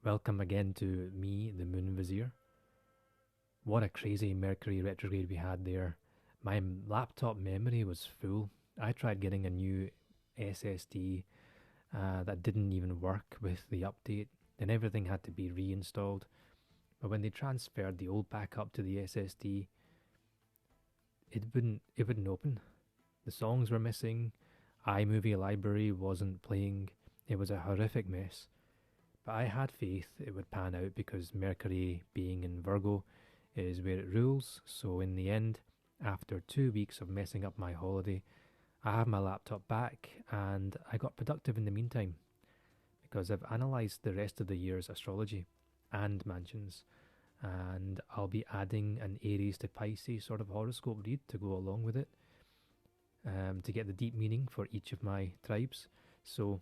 Welcome again to me, the Moon Vizier. What a crazy Mercury retrograde we had there. My laptop memory was full. I tried getting a new SSD that didn't even work with the update, and everything had to be reinstalled. But when they transferred the old backup to the SSD, it wouldn't open. The songs were missing. iMovie library wasn't playing. It was a horrific mess. But I had faith it would pan out because Mercury, being in Virgo, is where it rules. So, in the end, after 2 weeks of messing up my holiday, I have my laptop back and I got productive in the meantime because I've analysed the rest of the year's astrology and mansions, and I'll be adding an Aries to Pisces sort of horoscope read to go along with it to get the deep meaning for each of my tribes. So,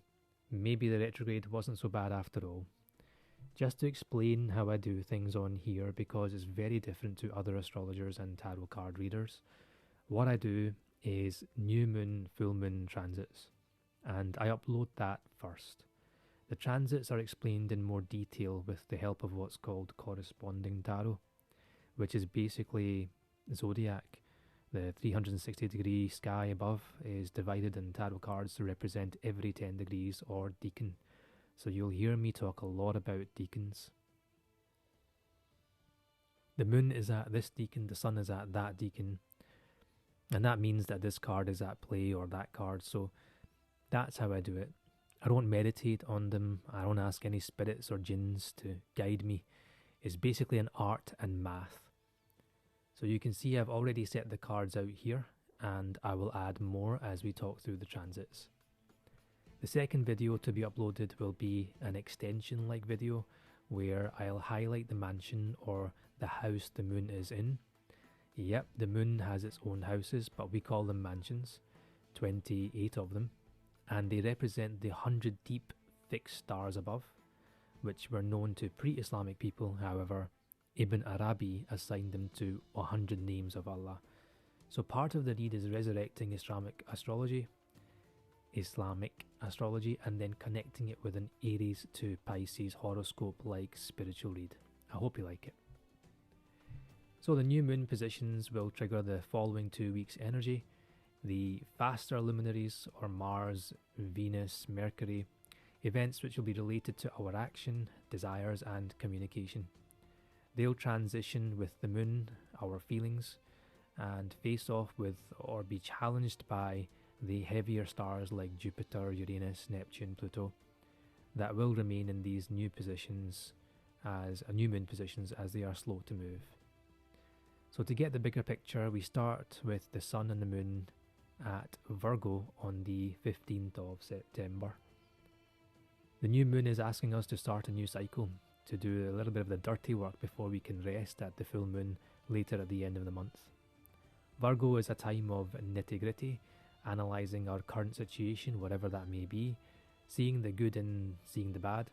maybe the retrograde wasn't so bad after all. Just to explain how I do things on here, because it's very different to other astrologers and tarot card readers, what I do is new moon, full moon transits, and I upload that first. The transits are explained in more detail with the help of what's called corresponding tarot, which is basically zodiac. The 360-degree sky above is divided in tarot cards to represent every 10 degrees or decan. So you'll hear me talk a lot about decans. The moon is at this decan, the sun is at that decan, and that means that this card is at play or that card. So that's how I do it. I don't meditate on them. I don't ask any spirits or jinns to guide me. It's basically an art and math. So you can see I've already set the cards out here, and I will add more as we talk through the transits. The second video to be uploaded will be an extension-like video where I'll highlight the mansion or the house the moon is in. Yep, the moon has its own houses, but we call them mansions, 28 of them, and they represent the 100 deep fixed stars above, which were known to pre-Islamic people. However, Ibn Arabi assigned them to 100 names of Allah. So part of the read is resurrecting Islamic astrology, and then connecting it with an Aries to Pisces horoscope-like spiritual read. I hope you like it. So the new moon positions will trigger the following 2 weeks' energy. The faster luminaries, or Mars, Venus, Mercury, events which will be related to our action, desires and communication. They'll transition with the moon, our feelings, and face off with or be challenged by the heavier stars like Jupiter, Uranus, Neptune, Pluto, that will remain in these new positions as new moon positions as they are slow to move. So to get the bigger picture, we start with the sun and the moon at Virgo on the 15th of September. The new moon is asking us to start a new cycle, to do a little bit of the dirty work before we can rest at the full moon later at the end of the month. Virgo is a time of nitty-gritty, analysing our current situation, whatever that may be, seeing the good and seeing the bad,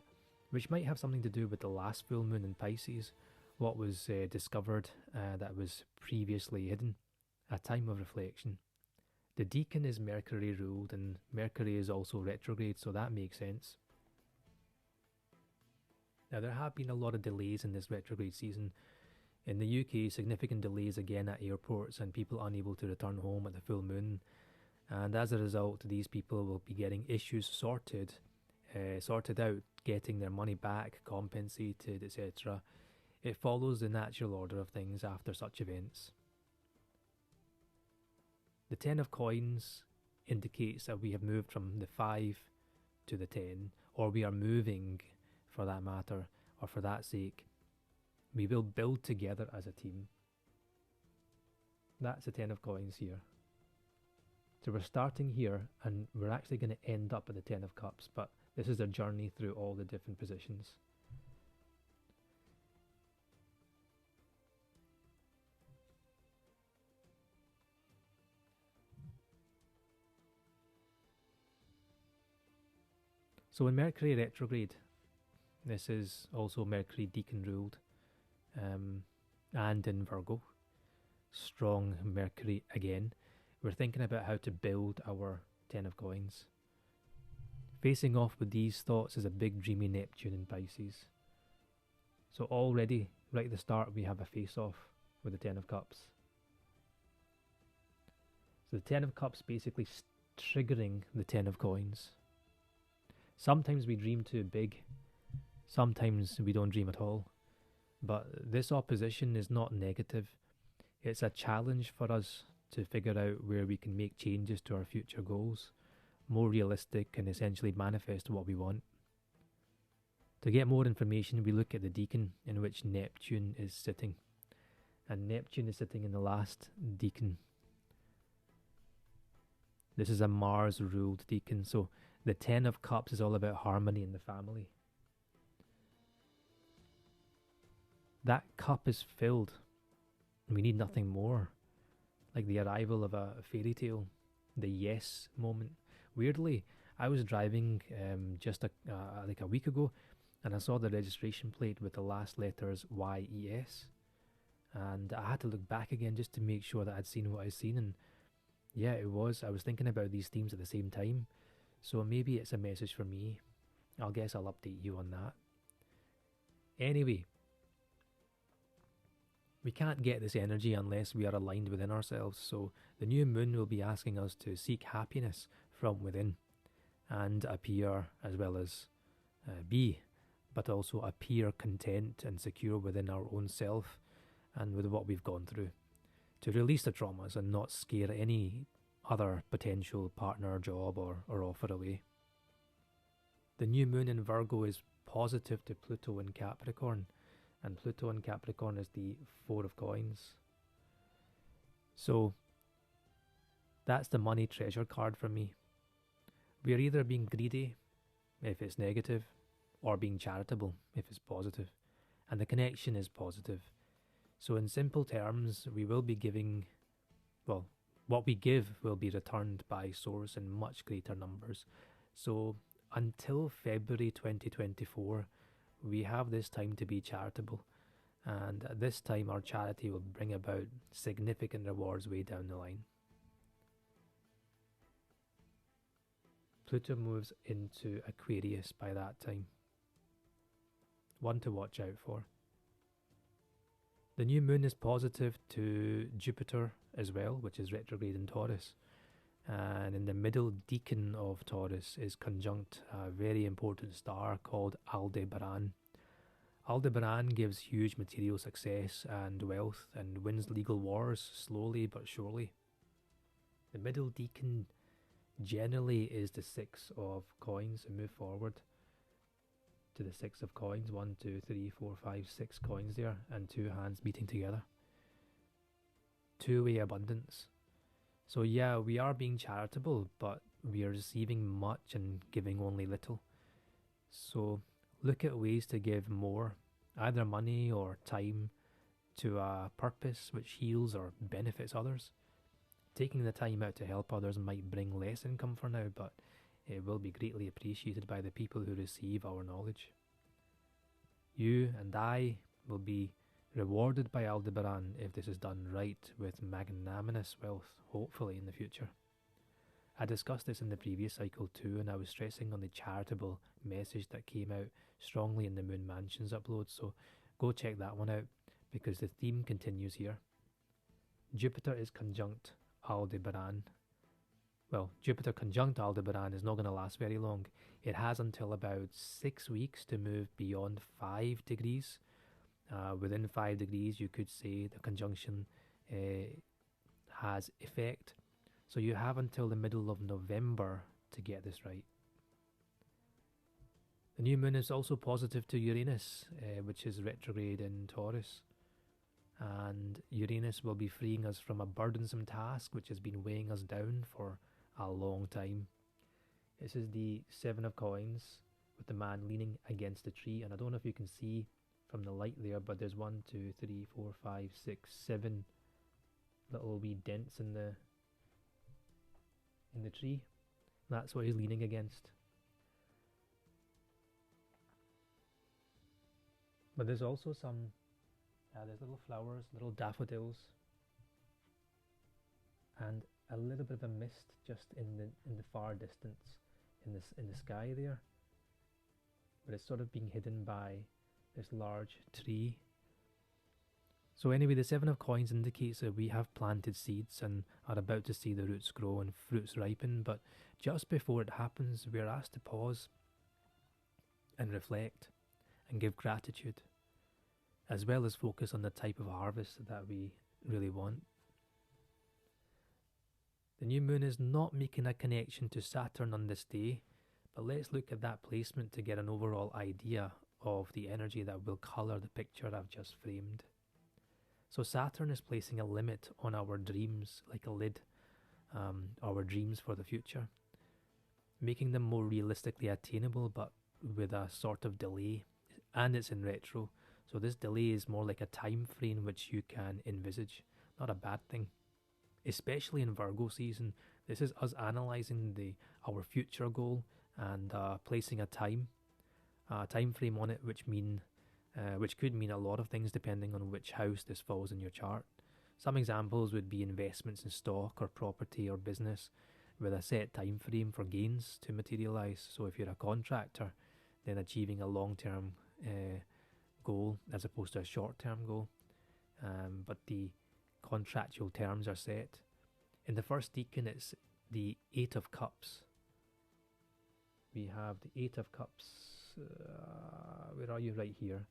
which might have something to do with the last full moon in Pisces, what was discovered that was previously hidden, a time of reflection. The decan is Mercury ruled, and Mercury is also retrograde, so that makes sense. Now, there have been a lot of delays in this retrograde season. In the UK, significant delays again at airports and people unable to return home at the full moon. And as a result, these people will be getting issues sorted out, getting their money back, compensated, etc. It follows the natural order of things after such events. The 10 of coins indicates that we have moved from the 5 to the 10, or we are moving for that matter, or for that sake. We will build together as a team. That's the 10 of coins here. So we're starting here, and we're actually going to end up at the 10 of cups, but this is a journey through all the different positions. So in Mercury retrograde, this is also Mercury decan ruled, and in Virgo, strong Mercury again. We're thinking about how to build our 10 of coins. Facing off with these thoughts is a big dreamy Neptune in Pisces. So already, right at the start, we have a face-off with the Ten of Cups. So the Ten of Cups basically triggering the Ten of Coins. Sometimes we dream too big, sometimes we don't dream at all. But this opposition is not negative. It's a challenge for us to figure out where we can make changes to our future goals, more realistic, and essentially manifest what we want. To get more information, we look at the decan in which Neptune is sitting. And Neptune is sitting in the last decan. This is a Mars-ruled decan, so the Ten of Cups is all about harmony in the family. That cup is filled. We need nothing more. Like the arrival of a fairy tale, the yes moment. Weirdly, I was driving just like a week ago, and I saw the registration plate with the last letters YES, and I had to look back again just to make sure that I'd seen what I'd seen, and yeah, it was. I was thinking about these themes at the same time, so maybe it's a message for me. I'll guess I'll update you on that. Anyway, we can't get this energy unless we are aligned within ourselves, so the new moon will be asking us to seek happiness from within and appear as well as be, but also appear content and secure within our own self and with what we've gone through, to release the traumas and not scare any other potential partner, job or offer away. The new moon in Virgo is positive to Pluto in Capricorn, and Pluto in Capricorn is the Four of Coins. So that's the money treasure card for me. We are either being greedy, if it's negative, or being charitable, if it's positive. And the connection is positive. So in simple terms, we will be giving, well, what we give will be returned by source in much greater numbers. So until February 2024, we have this time to be charitable, and at this time our charity will bring about significant rewards way down the line. Pluto moves into Aquarius by that time. One to watch out for. The new moon is positive to Jupiter as well, which is retrograde in Taurus. And in the middle decan of Taurus is conjunct a very important star called Aldebaran. Aldebaran gives huge material success and wealth and wins legal wars slowly but surely. The middle decan generally is the Six of Coins, and move forward to the Six of Coins. 1, 2, 3, 4, 5, 6 coins there, and two hands meeting together. Two-way abundance. So yeah, we are being charitable, but we are receiving much and giving only little. So look at ways to give more, either money or time, to a purpose which heals or benefits others. Taking the time out to help others might bring less income for now, but it will be greatly appreciated by the people who receive our knowledge. You and I will be rewarded by Aldebaran if this is done right, with magnanimous wealth, hopefully in the future. I discussed this in the previous cycle too, and I was stressing on the charitable message that came out strongly in the Moon Mansions upload, so go check that one out, because the theme continues here. Jupiter is conjunct Aldebaran. Well, Jupiter conjunct Aldebaran is not going to last very long. It has until about 6 weeks to move beyond 5 degrees. Within 5 degrees, you could say the conjunction has effect. So you have until the middle of November to get this right. The new moon is also positive to Uranus, which is retrograde in Taurus. And Uranus will be freeing us from a burdensome task which has been weighing us down for a long time. This is the Seven of Coins with the man leaning against a tree, and I don't know if you can see from the light there, but there's 1, 2, 3, 4, 5, 6, 7 little wee dents in the tree. That's what he's leaning against. But there's also some there's little flowers, little daffodils, and a little bit of a mist just in the far distance in the sky there. But it's sort of being hidden by this large tree. So anyway, the Seven of Coins indicates that we have planted seeds and are about to see the roots grow and fruits ripen, but just before it happens, we are asked to pause and reflect and give gratitude, as well as focus on the type of harvest that we really want. The new moon is not making a connection to Saturn on this day, but let's look at that placement to get an overall idea of the energy that will colour the picture I've just framed. So Saturn is placing a limit on our dreams, like a lid, our dreams for the future, making them more realistically attainable, but with a sort of delay, and it's in retro. So this delay is more like a time frame which you can envisage, not a bad thing. Especially in Virgo season, this is us analysing our future goal and placing a time frame on it, which could mean a lot of things depending on which house this falls in your chart. Some examples would be investments in stock or property or business with a set time frame for gains to materialise. So if you're a contractor, then achieving a long-term goal as opposed to a short-term goal. But the contractual terms are set. In the first decan, it's the Eight of Cups. We have the Eight of Cups. Where are you? Right here.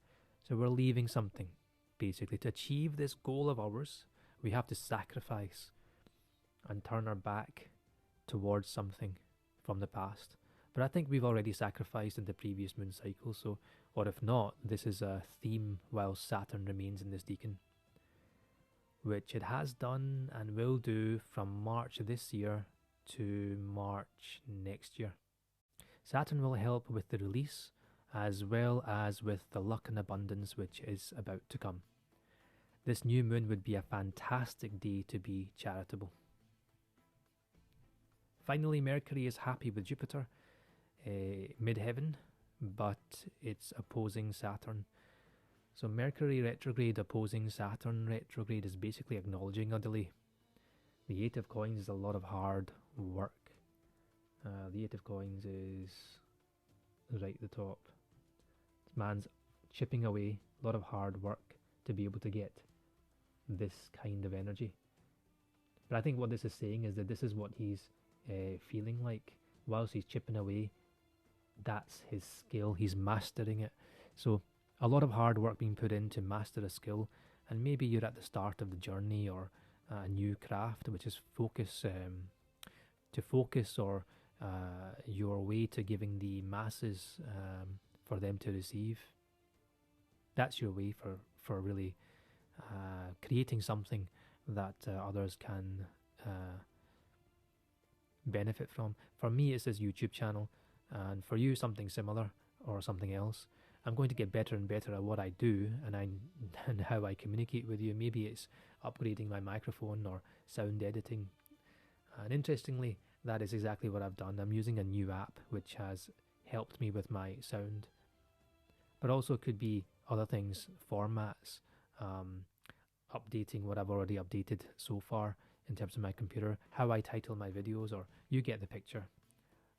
So we're leaving something. Basically, to achieve this goal of ours, we have to sacrifice and turn our back towards something from the past. But I think we've already sacrificed in the previous moon cycle, so, or if not, this is a theme while Saturn remains in this decan, which it has done and will do from March this year to March next year. Saturn will help with the release as well as with the luck and abundance which is about to come. This new moon would be a fantastic day to be charitable. Finally, Mercury is happy with Jupiter, mid-heaven, but it's opposing Saturn. So Mercury retrograde opposing Saturn retrograde is basically acknowledging a delay. The Eight of Coins is a lot of hard work. The Eight of Coins is right at the top. This man's chipping away, a lot of hard work to be able to get this kind of energy. But I think what this is saying is that this is what he's feeling like whilst he's chipping away. That's his skill, he's mastering it. So a lot of hard work being put in to master a skill, and maybe you're at the start of the journey or a new craft, which is focus or your way to giving the masses for them to receive. That's your way for really creating something that others can benefit from. For me, it's this YouTube channel, and for you, something similar or something else. I'm going to get better and better at what I do and how I communicate with you. Maybe it's upgrading my microphone or sound editing. And interestingly, that is exactly what I've done. I'm using a new app which has helped me with my sound. But also could be other things, formats, updating what I've already updated so far in terms of my computer, how I title my videos, or you get the picture.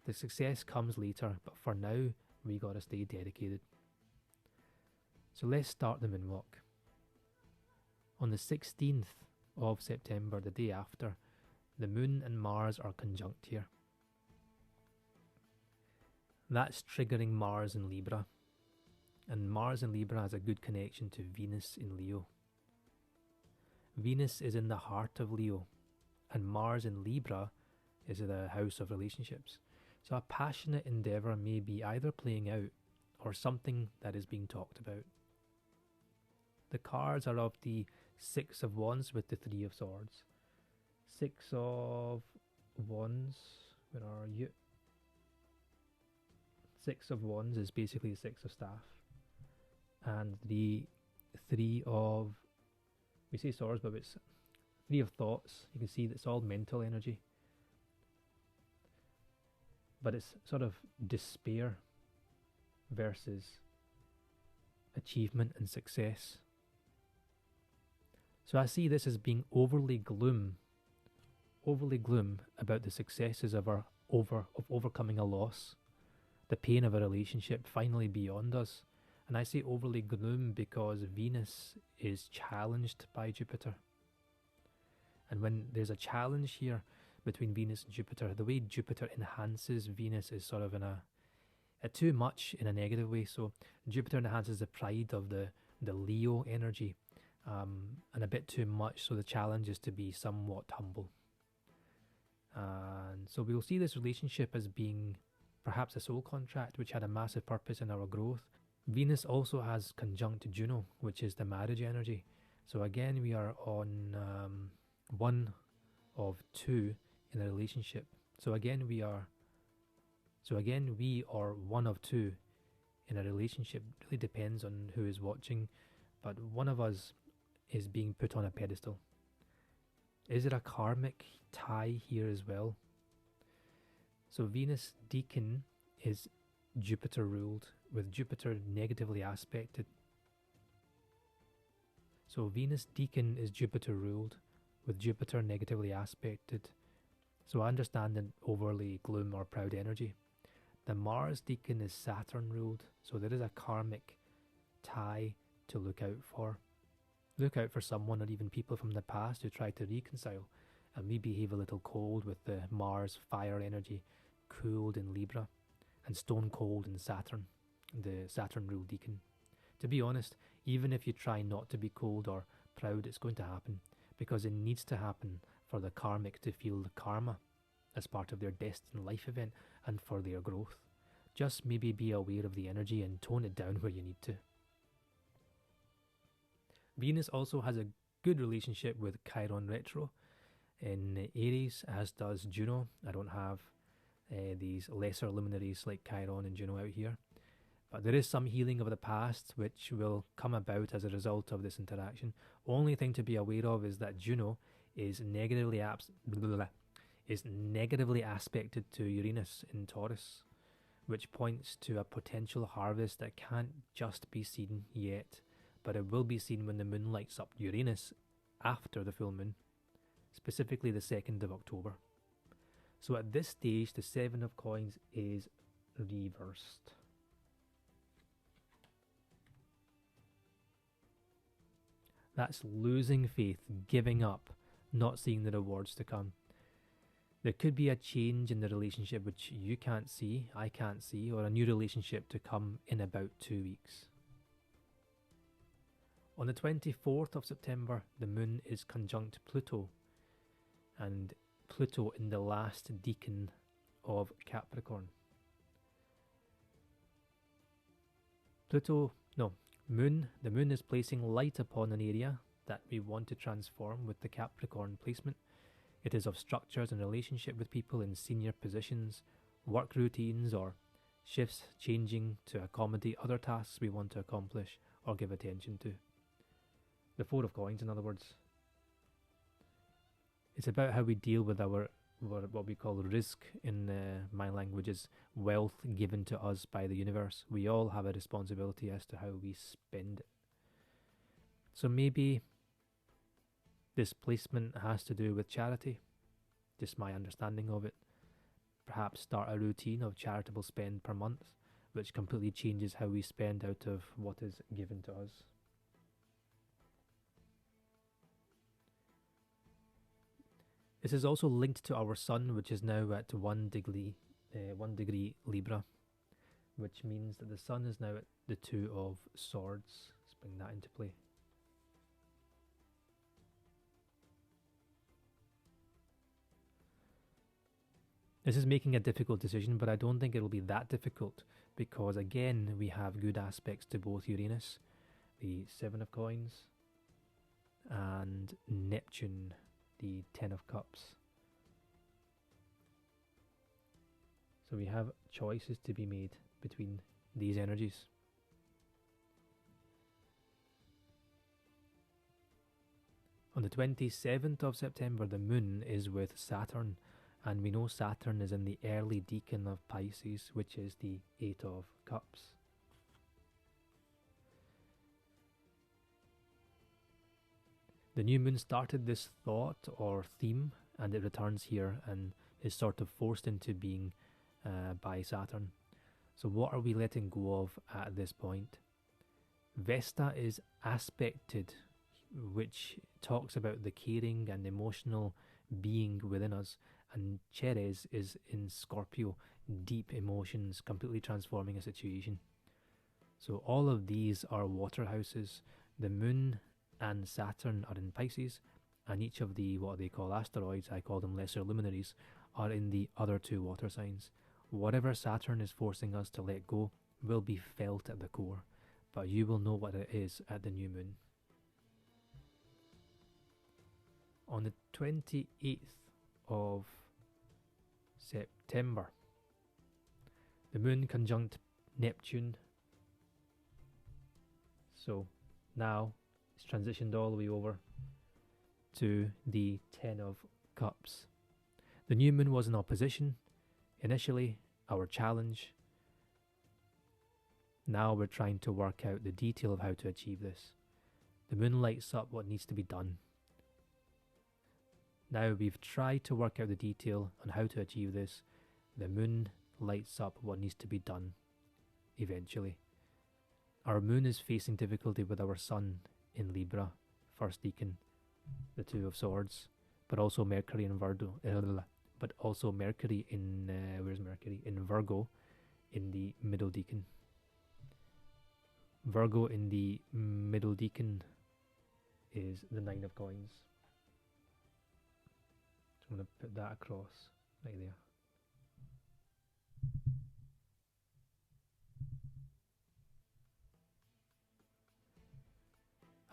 The success comes later, but for now, we gotta stay dedicated. So let's start the moonwalk. On the 16th of September, the day after, the moon and Mars are conjunct here. That's triggering Mars in Libra. And Mars in Libra has a good connection to Venus in Leo. Venus is in the heart of Leo, and Mars in Libra is the house of relationships. So a passionate endeavour may be either playing out or something that is being talked about. The cards are of the Six of Wands with the Three of Swords. Six of Wands, where are you? Six of Wands is basically the Six of Staff. And the Three of, we say Swords, but it's Three of Thoughts. You can see that it's all mental energy. But it's sort of despair versus achievement and success. So I see this as being overly gloom about the successes of overcoming a loss, the pain of a relationship finally beyond us, And I say overly gloom because Venus is challenged by Jupiter. And when there's a challenge here between Venus and Jupiter, the way Jupiter enhances Venus is sort of in a too much in a negative way. So Jupiter enhances the pride of the Leo energy, and a bit too much. So the challenge is to be somewhat humble. And so we'll see this relationship as being perhaps a soul contract, which had a massive purpose in our growth. Venus also has conjunct Juno, which is the marriage energy. So again, we are on one of two in a relationship. So again, we are one of two in a relationship. It really depends on who is watching, but one of us is being put on a pedestal. Is there a karmic tie here as well? So Venus decan is Jupiter ruled, with Jupiter negatively aspected. So Venus decan is Jupiter ruled, with Jupiter negatively aspected. So I understand an overly gloom or proud energy. The Mars decan is Saturn ruled, so there is a karmic tie to look out for. Look out for someone or even people from the past who try to reconcile, and we behave a little cold with the Mars fire energy cooled in Libra and stone cold in Saturn, the Saturn ruled decan. To be honest, even if you try not to be cold or proud, it's going to happen, because it needs to happen for the karmic to feel the karma as part of their destined life event and for their growth. Just maybe be aware of the energy and tone it down where you need to. Venus also has a good relationship with Chiron retro in Aries, as does Juno. I don't have these lesser luminaries like Chiron and Juno out here, but there is some healing of the past which will come about as a result of this interaction. Only thing to be aware of is that Juno is negatively aspected to Uranus in Taurus, which points to a potential harvest that can't just be seen yet, but it will be seen when the moon lights up Uranus after the full moon, specifically the 2nd of October. So at this stage, the 7 of coins is reversed. That's losing faith, giving up, not seeing the rewards to come. There could be a change in the relationship which you can't see, I can't see, or a new relationship to come in about 2 weeks. On the 24th of September, the moon is conjunct Pluto, and Pluto in the last decan of Capricorn. The moon is placing light upon an area that we want to transform with the Capricorn placement. It is of structures and relationship with people in senior positions, work routines, or shifts changing to accommodate other tasks we want to accomplish or give attention to. The 4 of coins, in other words. It's about how we deal with our what we call risk in my language is wealth given to us by the universe. We all have a responsibility as to how we spend it. So maybe this placement has to do with charity, just my understanding of it. Perhaps start a routine of charitable spend per month, which completely changes how we spend out of what is given to us. This is also linked to our sun, which is now at 1 degree Libra, which means that the sun is now at the 2 of swords. Let's bring that into play. This is making a difficult decision, but I don't think it'll be that difficult, because again, we have good aspects to both Uranus, the 7 of coins, and Neptune, the 10 of cups. So we have choices to be made between these energies. On the 27th of September, the moon is with Saturn, and we know Saturn is in the early decan of Pisces, which is the 8 of cups. The new moon started this thought or theme, and it returns here and is sort of forced into being by Saturn. So what are we letting go of at this point? Vesta is aspected, which talks about the caring and emotional being within us, and Ceres is in Scorpio, deep emotions, completely transforming a situation. So all of these are water houses. The moon and Saturn are in Pisces, and each of the what they call asteroids, I call them lesser luminaries, are in the other two water signs. Whatever Saturn is forcing us to let go will be felt at the core, but you will know what it is at the new moon. On the 28th of September, the moon conjunct Neptune. So now it's transitioned all the way over to the Ten of Cups. The new moon was in opposition. Initially, our challenge. Now we're trying to work out the detail of how to achieve this. The moon lights up what needs to be done. Now we've tried to work out the detail on how to achieve this. The moon lights up what needs to be done eventually. Our moon is facing difficulty with our sun in Libra, first decan, the Two of Swords, but also Mercury in Virgo. But also Mercury in where's Mercury in Virgo, in the middle decan. Virgo in the middle decan is the Nine of Coins. So I'm going to put that across right there.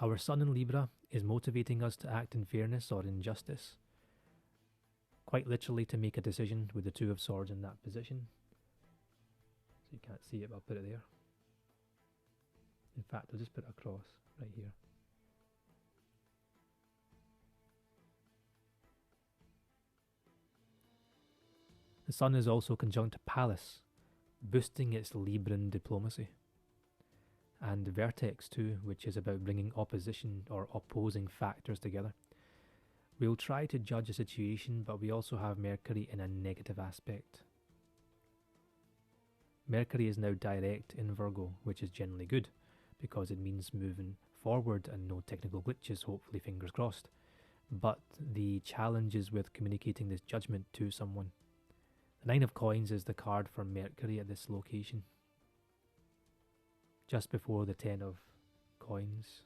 Our sun in Libra is motivating us to act in fairness or injustice. Quite literally to make a decision with the Two of Swords in that position. So you can't see it, but I'll put it there. In fact, I'll just put it across right here. The sun is also conjunct Pallas, boosting its Libran diplomacy. And Vertex too, which is about bringing opposition or opposing factors together. We'll try to judge a situation, but we also have Mercury in a negative aspect. Mercury is now direct in Virgo, which is generally good, because it means moving forward and no technical glitches, hopefully, fingers crossed. But the challenge is with communicating this judgment to someone. The Nine of Coins is the card for Mercury at this location, just before the Ten of Coins.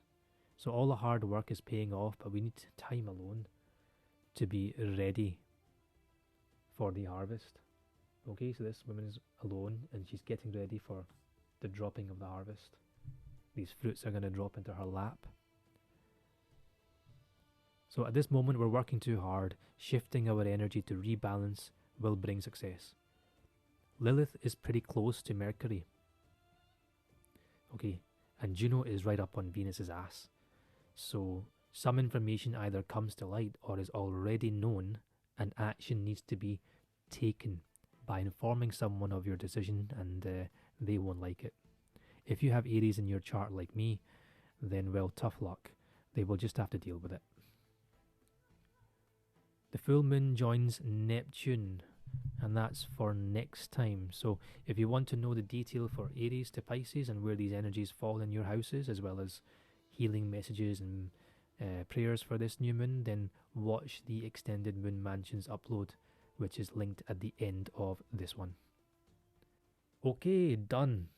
So all the hard work is paying off, but we need time alone to be ready for the harvest. Okay, so this woman is alone and she's getting ready for the dropping of the harvest. These fruits are going to drop into her lap. So at this moment we're working too hard. Shifting our energy to rebalance will bring success. Lilith is pretty close to Mercury. Okay, and Juno is right up on Venus's ass. So some information either comes to light or is already known, and action needs to be taken by informing someone of your decision, and they won't like it. If you have Aries in your chart like me, then well, tough luck. They will just have to deal with it. The full moon joins Neptune, and that's for next time. So if you want to know the detail for Aries to Pisces and where these energies fall in your houses, as well as healing messages and prayers for this new moon, then watch the extended Moon Mansions upload, which is linked at the end of this one. Okay, done.